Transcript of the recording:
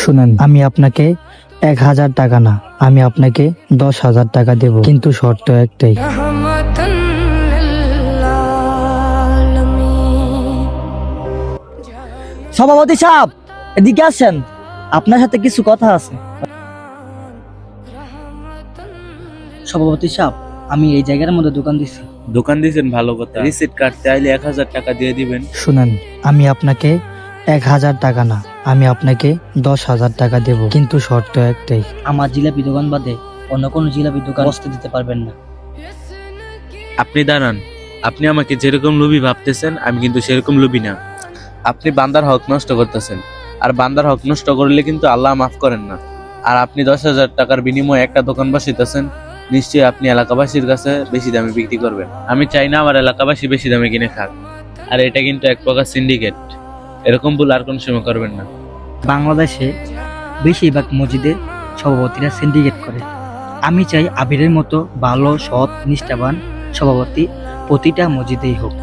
শুনেন, আমি আপনাকে 1,000 টাকা না, আমি আপনাকে 10,000 টাকা দেব, কিন্তু শর্ত একটাই। সভাপতি সাহেব, এদিকে আসেন, আপনার সাথে কিছু কথা আছে। সভাপতি সাহেব, আমি এই জায়গার মধ্যে দোকান দিছি। দোকান দিয়েছেন, ভালো কথা। রিসিট কাটতে আইলে 1,000 টাকা দিয়ে দিবেন। শুনেন, আমি আপনাকে 1,000 টাকা না, আমি আপনাকে 10,000 টাকা দেব, কিন্তু শর্ত একটাই। আমার জিলাপি দোকান বাদে অন্য কোনো জিলাপি দোকান বসতে দিতে পারবেন না। আপনি দাঁড়ান, আপনি আমাকে যেরকম লোভী ভাবতেছেন আমি কিন্তু সেরকম লোভী না। আপনি বান্দার হক নষ্ট করতেছেন, আর বান্দার হক নষ্ট করলে কিন্তু আল্লাহ মাফ করেন না। আর আপনি 10,000 টাকার বিনিময়ে একটা দোকান বসাইতেছেন, নিশ্চয়ই আপনি এলাকাবাসীর কাছে বেশি দামে বিক্রি করবেন। আমি চাই না আমার এলাকাবাসী বেশি দামে কিনে খাক। আর এটা কিন্তু এক প্রকার সিন্ডিকেট, এরকম ভুল আর কোন সময় করবেন না। বাংলাদেশে বেশিরভাগ মসজিদে সভাপতিরা সিন্ডিকেট করে। আমি চাই আবিরের মতো ভালো, সৎ, নিষ্ঠাবান সভাপতি প্রতিটা মসজিদেই হোক।